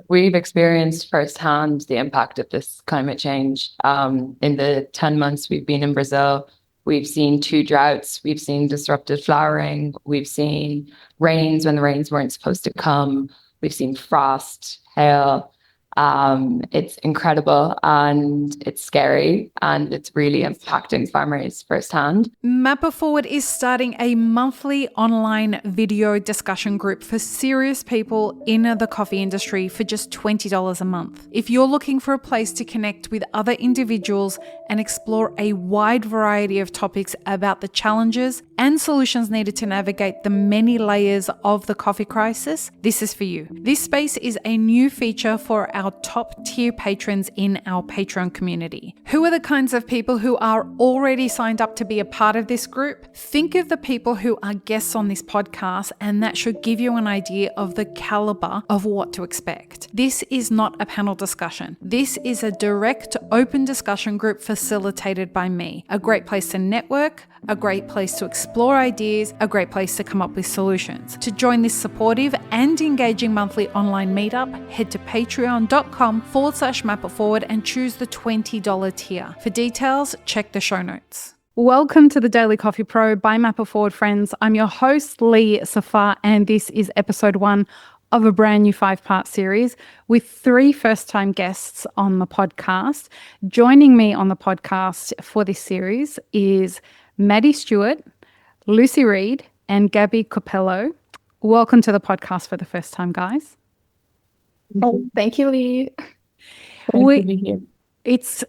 we've experienced firsthand the impact of this climate change. In the 10 months we've been in Brazil, we've seen 2 droughts, we've seen disrupted flowering, we've seen rains when the rains weren't supposed to come, we've seen frost, hail. It's incredible and it's scary and it's really impacting farmers firsthand. Mapper Forward is starting a monthly online video discussion group for serious people in the coffee industry for just $20 a month. If you're looking for a place to connect with other individuals and explore a wide variety of topics about the challenges and solutions needed to navigate the many layers of the coffee crisis, this is for you. This space is a new feature for our top tier patrons in our Patreon community. Who are the kinds of people who are already signed up to be a part of this group? Think of the people who are guests on this podcast, and that should give you an idea of the caliber of what to expect. This is not a panel discussion. This is a direct, open discussion group facilitated by me. A great place to network, a great place to explore ideas, a great place to come up with solutions. To join this supportive and engaging monthly online meetup, head to patreon.com/mapitforward and choose the $20 tier. For details, check the show notes. Welcome to the Daily Coffee Pro by Mapper Forward, friends. I'm your host, Lee Safar, and this is episode 1 of a brand new 5-part series with 3 first-time guests on the podcast. Joining me on the podcast for this series is Maddie Stuart, Lucia Reid, and Gabriela Copello. Welcome to the podcast for the first time, guys. Oh, thank you, Lee. It's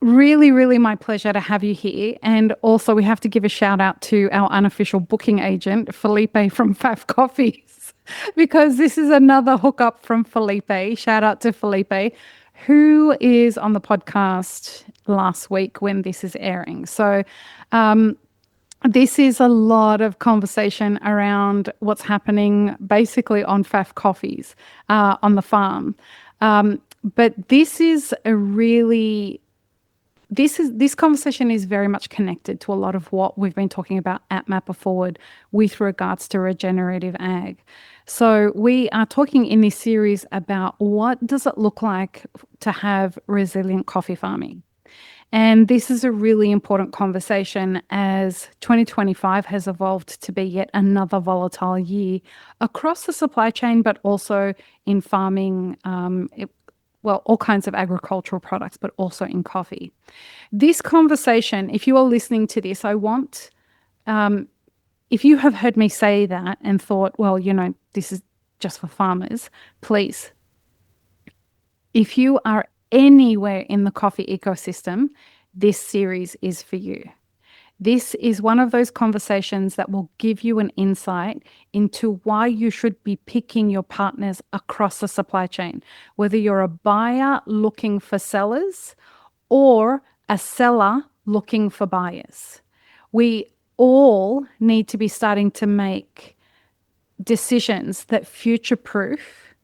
really, really my pleasure to have you here. And also we have to give a shout out to our unofficial booking agent, Felipe from Faf Coffees, because this is another hookup from Felipe. Shout out to Felipe, who is on the podcast last week when this is airing. So this is a lot of conversation around what's happening basically on Faf Coffees on the farm. But this conversation is very much connected to a lot of what we've been talking about at Mapper Forward with regards to regenerative ag. So we are talking in this series about what does it look like to have resilient coffee farming. And this is a really important conversation as 2025 has evolved to be yet another volatile year across the supply chain, but also in farming, all kinds of agricultural products, but also in coffee. This conversation, if you are listening to this, I want, if you have heard me say that and thought, well, this is just for farmers, please, if you are anywhere in the coffee ecosystem, this series is for you. This is one of those conversations that will give you an insight into why you should be picking your partners across the supply chain, whether you're a buyer looking for sellers or a seller looking for buyers. We all need to be starting to make decisions that future-proof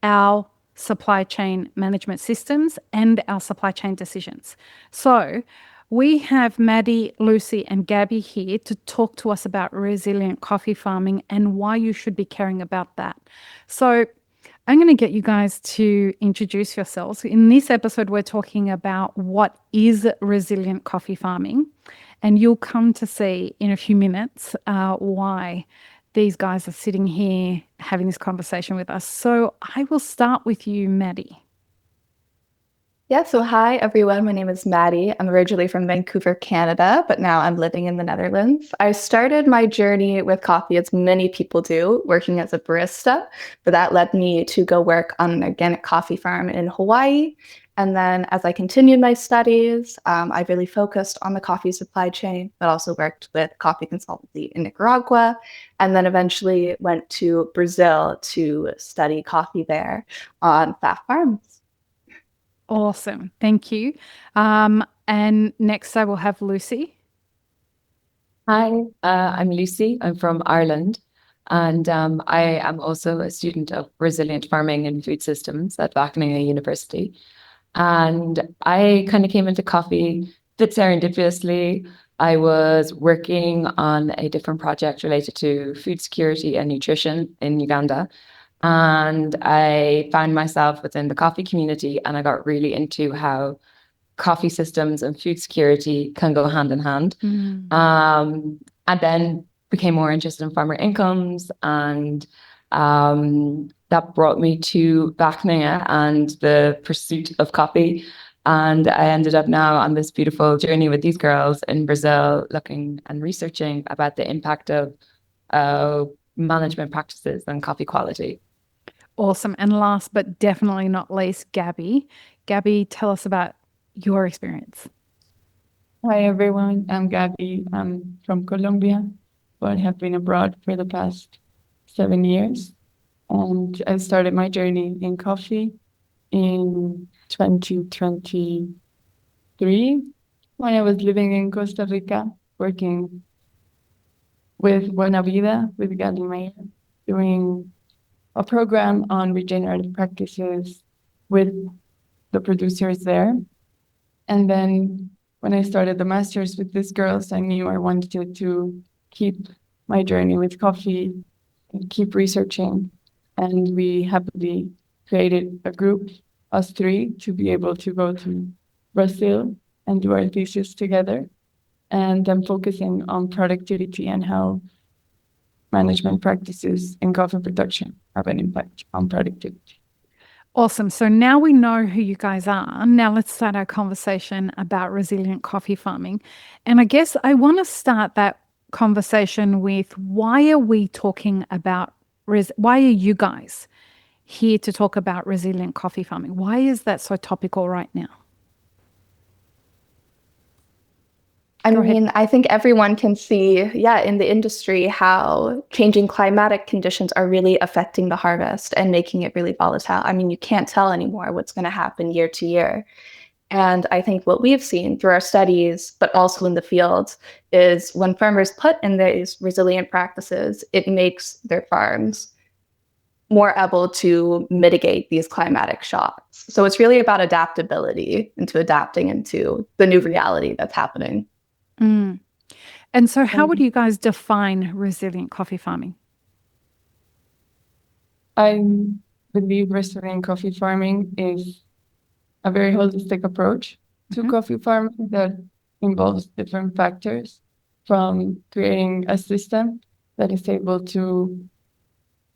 our supply chain management systems and our supply chain decisions. So we have Maddie, Lucy, and Gabby here to talk to us about resilient coffee farming and why you should be caring about that. So I'm going to get you guys to introduce yourselves. In this episode, we're talking about what is resilient coffee farming, and you'll come to see in a few minutes why these guys are sitting here having this conversation with us. So I will start with you, Maddie. Yeah, so hi everyone, my name is Maddie. I'm originally from Vancouver, Canada, but now I'm living in the Netherlands. I started my journey with coffee, as many people do, working as a barista, but that led me to go work on an organic coffee farm in Hawaii. And then as I continued my studies, I really focused on the coffee supply chain, but also worked with coffee consultancy in Nicaragua, and then eventually went to Brazil to study coffee there on Faf farms. Awesome. Thank you. And next I will have Lucy. Hi, I'm Lucy. I'm from Ireland. And I am also a student of resilient farming and food systems at Wageningen University. And I kind of came into coffee a bit serendipitously. I was working on a different project related to food security and nutrition in Uganda. And I found myself within the coffee community, and I got really into how coffee systems and food security can go hand in hand. And then became more interested in farmer incomes, and that brought me to Bacnia and the pursuit of coffee. And I ended up now on this beautiful journey with these girls in Brazil, looking and researching about the impact of management practices and coffee quality. Awesome. And last but definitely not least, Gabby. Gabby, tell us about your experience. Hi everyone, I'm Gabby. I'm from Colombia, but have been abroad for the past 7 years. And I started my journey in coffee in 2023 when I was living in Costa Rica, working with Buena Vida, with Gabriela, doing a program on regenerative practices with the producers there. And then when I started the master's with these girls, I knew I wanted to keep my journey with coffee and keep researching. And we happily created a group, us three, to be able to go to Brazil and do our thesis together. And I'm focusing on productivity and how management practices in coffee production have an impact on productivity. Awesome. So now we know who you guys are. Now let's start our conversation about resilient coffee farming. And I guess I want to start that conversation with, why are we talking about, why are you guys here to talk about resilient coffee farming? Why is that so topical right now? I think everyone can see, in the industry, how changing climatic conditions are really affecting the harvest and making it really volatile. I mean, you can't tell anymore what's going to happen year to year. And I think what we've seen through our studies, but also in the field, is when farmers put in these resilient practices, it makes their farms more able to mitigate these climatic shocks. So it's really about adaptability into adapting into the new reality that's happening. And so how would you guys define resilient coffee farming? I believe resilient coffee farming is a very holistic approach to coffee farming that involves different factors, from creating a system that is able to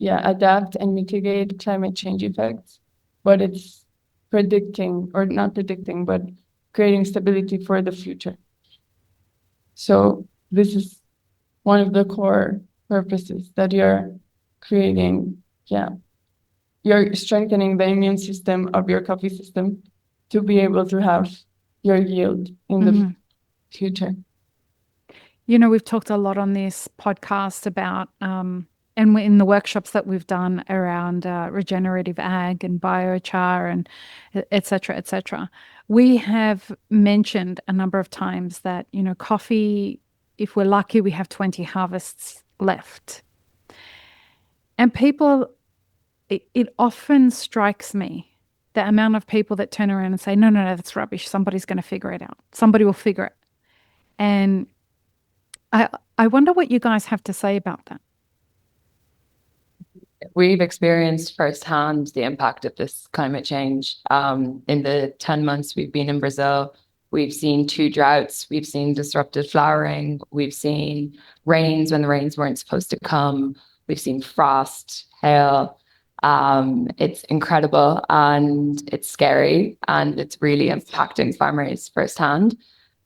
adapt and mitigate climate change effects, but it's predicting, or not predicting, but creating stability for the future. So this is one of the core purposes, that you're creating, you're strengthening the immune system of your coffee system to be able to have your yield in the future. You know, we've talked a lot on this podcast about, and in the workshops that we've done around regenerative ag and biochar and et cetera, we have mentioned a number of times that, you know, coffee, if we're lucky, we have 20 harvests left. And people, it often strikes me, the amount of people that turn around and say, no, that's rubbish. Somebody's going to figure it out. Somebody will figure it. And I wonder what you guys have to say about that. We've experienced firsthand the impact of this climate change. In the 10 months we've been in Brazil, we've seen 2 droughts, we've seen disrupted flowering, we've seen rains when the rains weren't supposed to come, we've seen frost, hail. It's incredible and it's scary, and it's really impacting farmers firsthand.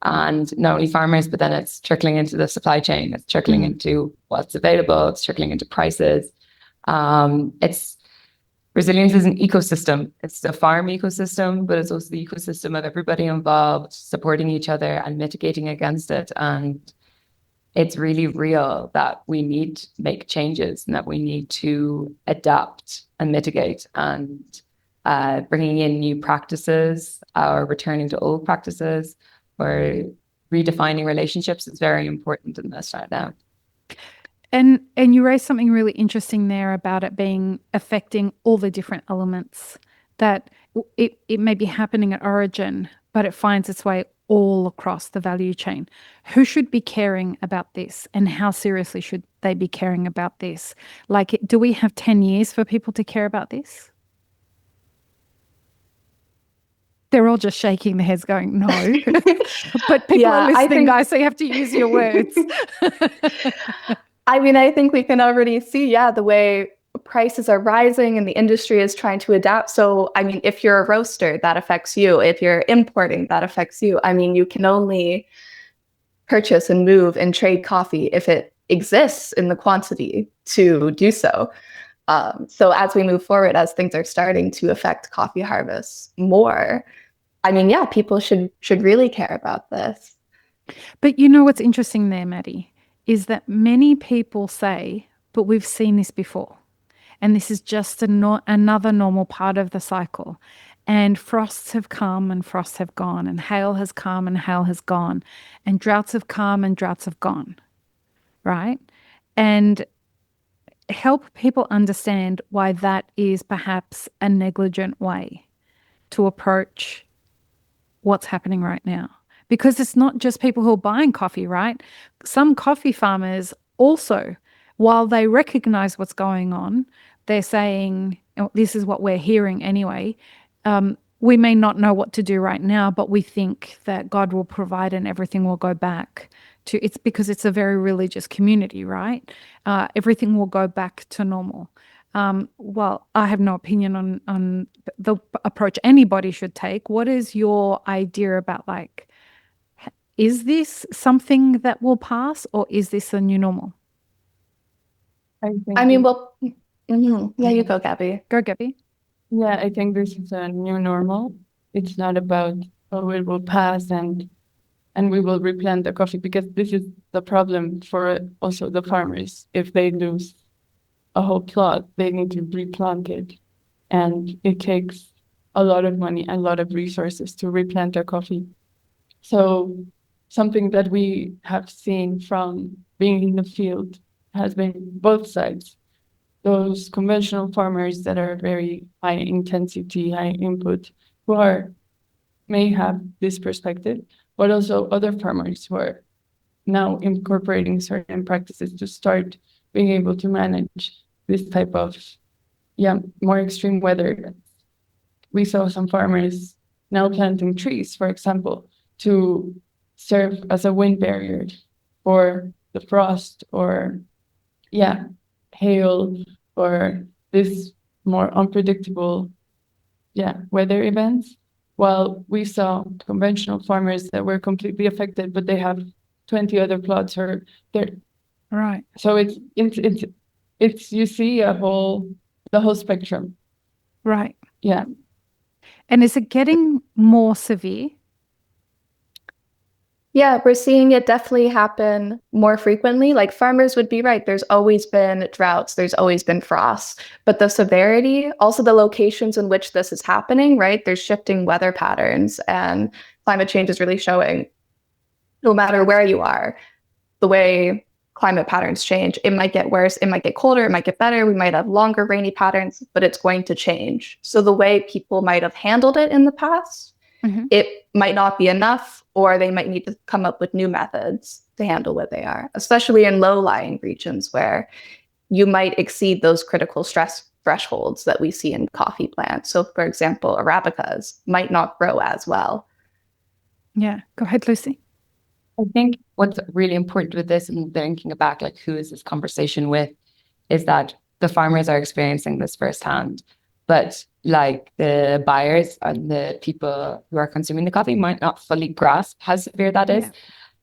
And not only farmers, but then it's trickling into the supply chain, it's trickling into what's available, it's trickling into prices. Resilience is an ecosystem. It's a farm ecosystem, but it's also the ecosystem of everybody involved supporting each other and mitigating against it. And it's really real that we need to make changes and that we need to adapt and mitigate, and bringing in new practices or returning to old practices or redefining relationships is very important in this right now. And you raised something really interesting there about it being affecting all the different elements, that it may be happening at origin, but it finds its way all across the value chain. Who should be caring about this, and how seriously should they be caring about this? Like, do we have 10 years for people to care about this? They're all just shaking their heads going, no. But people Yeah, are listening, guys, so you have to use your words. I mean, I think we can already see, the way prices are rising and the industry is trying to adapt. So, I mean, if you're a roaster, that affects you. If you're importing, that affects you. I mean, you can only purchase and move and trade coffee if it exists in the quantity to do so. So as we move forward, as things are starting to affect coffee harvests more, I mean, people should really care about this. But you know what's interesting there, Maddie, is that many people say, but we've seen this before. And this is just another normal part of the cycle. And frosts have come and frosts have gone, and hail has come and hail has gone, and droughts have come and droughts have gone, right? And help people understand why that is perhaps a negligent way to approach what's happening right now. Because it's not just people who are buying coffee, right? Some coffee farmers also, while they recognize what's going on, they're saying, this is what we're hearing anyway, we may not know what to do right now, but we think that God will provide and everything will go back to, it's because it's a very religious community, right? Everything will go back to normal. Well, I have no opinion on the approach anybody should take. What is your idea about, like, is this something that will pass, or is this a new normal? I mean, well, yeah, you go, Gabby. Go, Gabby. Yeah, I think this is a new normal. It's not about, oh, it will pass and we will replant the coffee, because this is the problem for also the farmers. If they lose a whole plot, they need to replant it. And it takes a lot of money and a lot of resources to replant their coffee. So something that we have seen from being in the field has been both sides. Those conventional farmers that are very high intensity, high input, who may have this perspective, but also other farmers who are now incorporating certain practices to start being able to manage this type of more extreme weather. We saw some farmers now planting trees, for example, to serve as a wind barrier for the frost or hail or this more unpredictable weather events. While we saw conventional farmers that were completely affected, but they have 20 other plots or there. Right. So it's you see the whole spectrum. Right. Yeah. And is it getting more severe? Yeah, we're seeing it definitely happen more frequently. Like, farmers would be right. There's always been droughts. There's always been frosts. But the severity, also the locations in which this is happening, right? There's shifting weather patterns, and climate change is really showing, no matter where you are, the way climate patterns change. It might get worse. It might get colder. It might get better. We might have longer rainy patterns, but it's going to change. So the way people might have handled it in the past, it might not be enough, or they might need to come up with new methods to handle what they are, especially in low-lying regions where you might exceed those critical stress thresholds that we see in coffee plants. So, for example, Arabicas might not grow as well. Yeah, go ahead, Lucy. I think what's really important with this, and thinking back, like, who is this conversation with, is that the farmers are experiencing this firsthand. But like, the buyers and the people who are consuming the coffee might not fully grasp how severe that is. Yeah.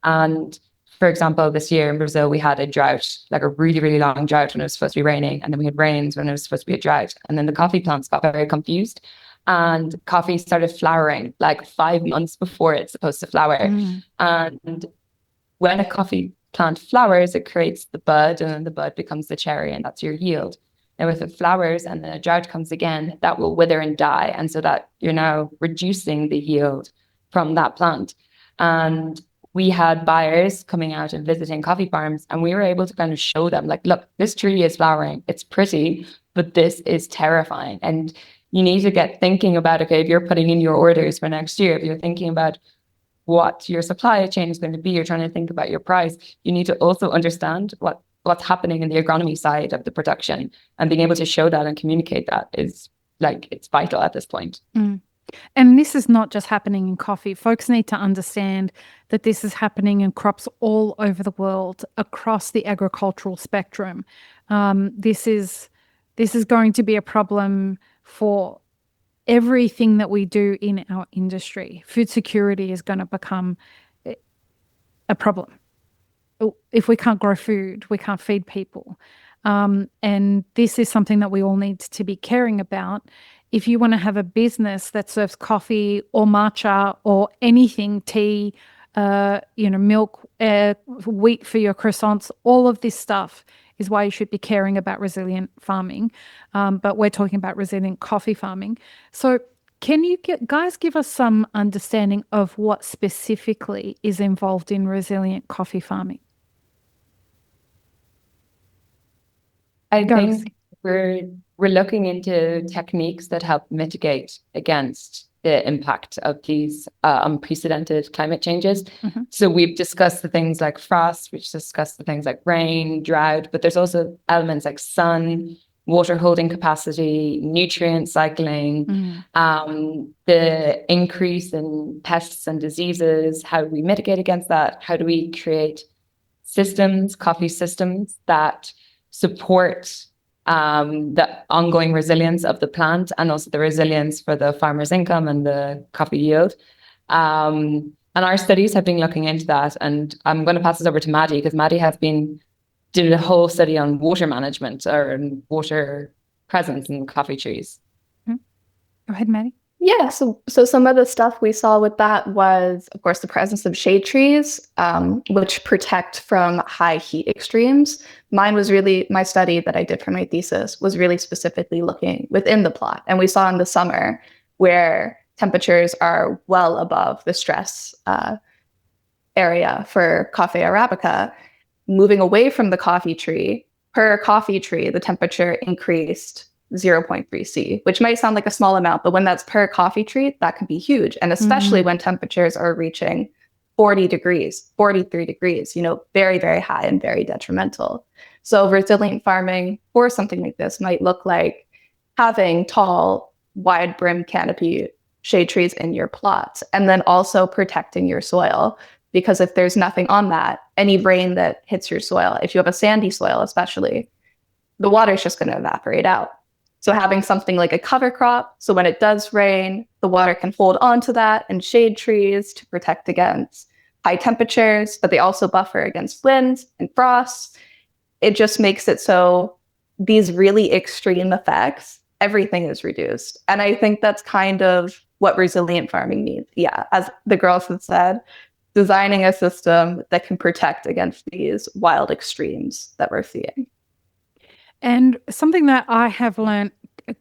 And for example, this year in Brazil, we had a drought, like a really, really long drought when it was supposed to be raining. And then we had rains when it was supposed to be a drought. And then the coffee plants got very confused. And coffee started flowering like 5 months before it's supposed to flower. And when a coffee plant flowers, it creates the bud, and then the bud becomes the cherry, and that's your yield. Now, if it flowers and then a drought comes again, that will wither and die. And so that you're now reducing the yield from that plant. And we had buyers coming out and visiting coffee farms, and we were able to kind of show them, like, look, this tree is flowering. It's pretty, but this is terrifying. And you need to get thinking about, okay, if you're putting in your orders for next year, if you're thinking about what your supply chain is going to be, you're trying to think about your price, you need to also understand what what's happening in the agronomy side of the production, and being able to show that and communicate that is like, it's vital at this point. And this is not just happening in coffee. Folks need to understand that this is happening in crops all over the world, across the agricultural spectrum. This is going to be a problem for everything that we do in our industry. Food security is going to become a problem. If we can't grow food, we can't feed people. And this is something that we all need to be caring about. If you want to have a business that serves coffee or matcha or anything, tea, milk, wheat for your croissants, all of this stuff is why you should be caring about resilient farming. But we're talking about resilient coffee farming. So can you guys give us some understanding of what specifically is involved in resilient coffee farming? I think we're looking into techniques that help mitigate against the impact of these unprecedented climate changes. So we've discussed the things like frost, we've discussed the things like rain, drought, but there's also elements like sun, water holding capacity, nutrient cycling, the increase in pests and diseases. How do we mitigate against that? How do we create systems, coffee systems that support the ongoing resilience of the plant, and also the resilience for the farmer's income and the coffee yield. And our studies have been looking into that. And I'm going to pass this over to Maddie, because Maddie did a whole study on water management or water presence in coffee trees. Go ahead, Maddie. Yeah, so some of the stuff we saw with that was, of course, the presence of shade trees, which protect from high heat extremes. My study that I did for my thesis was really specifically looking within the plot. And we saw in the summer where temperatures are well above the stress area for Coffea arabica, moving away from the coffee tree, per coffee tree, the temperature increased 0.3 C, which might sound like a small amount, but when that's per coffee tree, that can be huge. And especially when temperatures are reaching 40 degrees, 43 degrees, very, very high and very detrimental. So resilient farming for something like this might look like having tall, wide brim canopy shade trees in your plots, and then also protecting your soil. Because if there's nothing on that, any rain that hits your soil, if you have a sandy soil especially, the water is just going to evaporate out. So having something like a cover crop, so when it does rain, the water can hold onto that, and shade trees to protect against high temperatures, but they also buffer against winds and frosts. It just makes it so these really extreme effects, everything is reduced. And I think that's kind of what resilient farming means. Yeah, as the girls have said, designing a system that can protect against these wild extremes that we're seeing. And something that I have learned,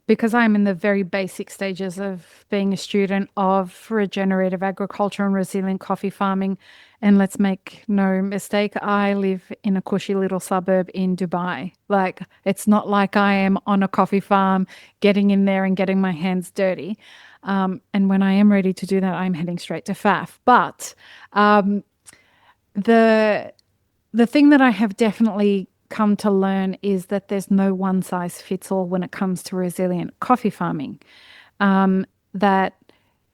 because I'm in the very basic stages of being a student of regenerative agriculture and resilient coffee farming, and let's make no mistake, I live in a cushy little suburb in Dubai. Like, it's not like I am on a coffee farm, getting in there and getting my hands dirty. And when I am ready to do that, I'm heading straight to FAF. But the thing that I have definitely come to learn is that there's no one size fits all when it comes to resilient coffee farming. That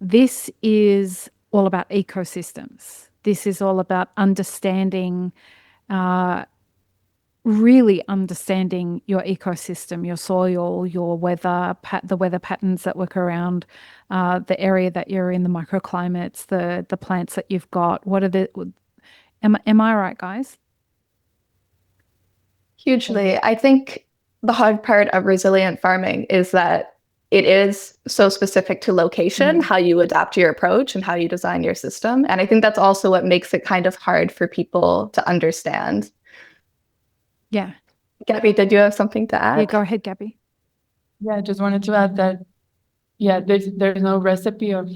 this is all about ecosystems. This is all about understanding, really understanding your ecosystem, your soil, your weather, the weather patterns that work around the area that you're in, the microclimates, the plants that you've got. What are am I right, guys? Hugely. I think the hard part of resilient farming is that it is so specific to location, how you adapt your approach and how you design your system. And I think that's also what makes it kind of hard for people to understand. Yeah. Gabby, did you have something to add? Yeah, go ahead, Gabby. Yeah, I just wanted to add that, there's no recipe of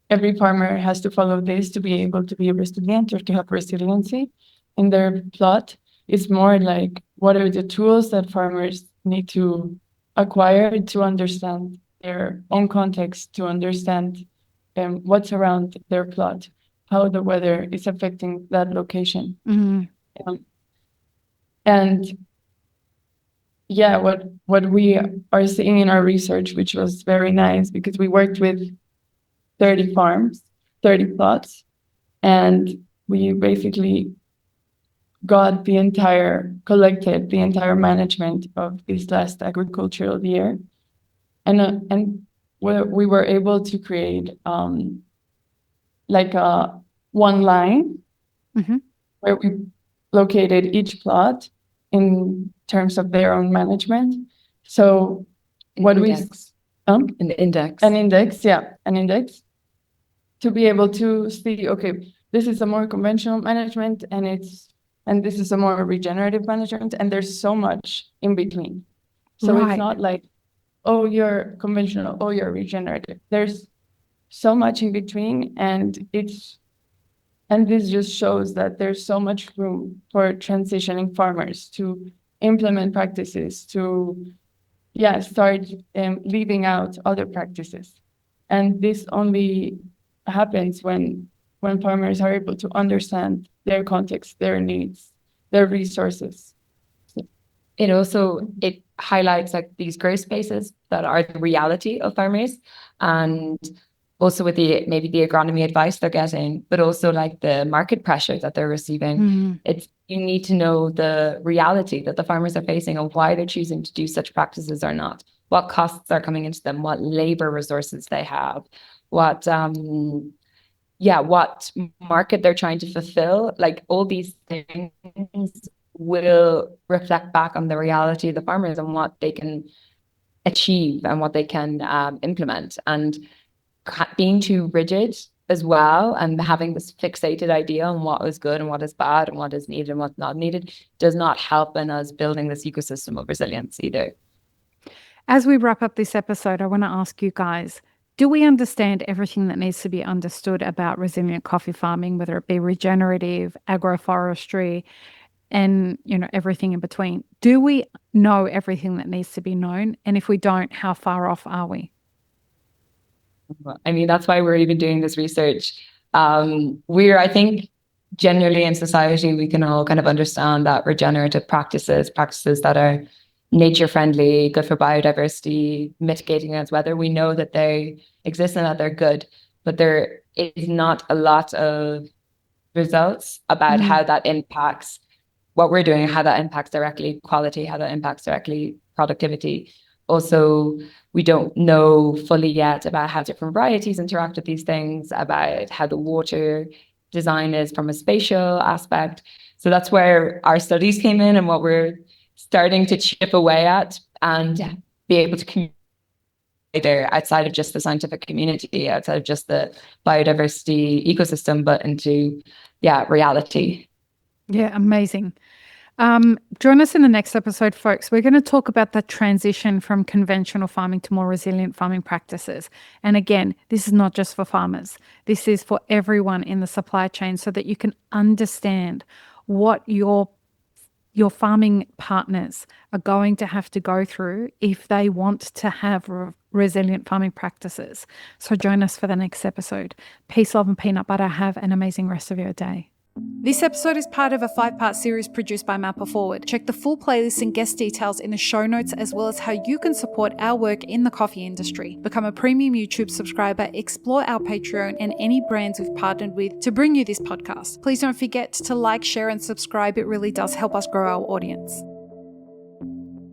every farmer has to follow this to be able to be resilient or to have resiliency in their plot. It's more like, what are the tools that farmers need to acquire to understand their own context, to understand what's around their plot, how the weather is affecting that location. And yeah, what we are seeing in our research, which was very nice because we worked with 30 farms, 30 plots, and we basically collected the entire management of this last agricultural year. And we were able to create like a one line where we located each plot in terms of their own management. So what an index to be able to see, okay, this is a more conventional management and this is a more regenerative management, and there's so much in between. So It's not like, oh, you're conventional, oh, you're regenerative. There's so much in between, and this just shows that there's so much room for transitioning farmers to implement practices, to start leaving out other practices. And this only happens when farmers are able to understand their context, their needs, their resources. It highlights like these gray spaces that are the reality of farmers, and also with maybe the agronomy advice they're getting, but also like the market pressure that they're receiving. You need to know the reality that the farmers are facing and why they're choosing to do such practices or not, what costs are coming into them, what labor resources they have, what market they're trying to fulfill. Like all these things will reflect back on the reality of the farmers and what they can achieve and what they can implement. And being too rigid as well and having this fixated idea on what is good and what is bad and what is needed and what's not needed does not help in us building this ecosystem of resilience either. As we wrap up this episode, I want to ask you guys, do we understand everything that needs to be understood about resilient coffee farming, whether it be regenerative, agroforestry, and everything in between? Do we know everything that needs to be known? And if we don't, how far off are we? I mean, that's why we're even doing this research. I think generally in society, we can all kind of understand that regenerative practices that are nature friendly, good for biodiversity, mitigating against weather, we know that they exist and that they're good, but there is not a lot of results about how that impacts what we're doing, how that impacts directly quality, how that impacts directly productivity. Also, we don't know fully yet about how different varieties interact with these things, about how the water design is from a spatial aspect. So that's where our studies came in and what we're starting to chip away at and be able to communicate there outside of just the scientific community, outside of just the biodiversity ecosystem, but into reality. Yeah, amazing. Join us in the next episode, folks. We're going to talk about the transition from conventional farming to more resilient farming practices. And again, this is not just for farmers. This is for everyone in the supply chain so that you can understand what your farming partners are going to have to go through if they want to have resilient farming practices. So join us for the next episode. Peace, love, and peanut butter. Have an amazing rest of your day. This episode is part of a 5-part series produced by Mapper Forward. Check the full playlist and guest details in the show notes, as well as how you can support our work in the coffee industry. Become a premium YouTube subscriber, explore our Patreon and any brands we've partnered with to bring you this podcast. Please don't forget to like, share, and subscribe. It really does help us grow our audience.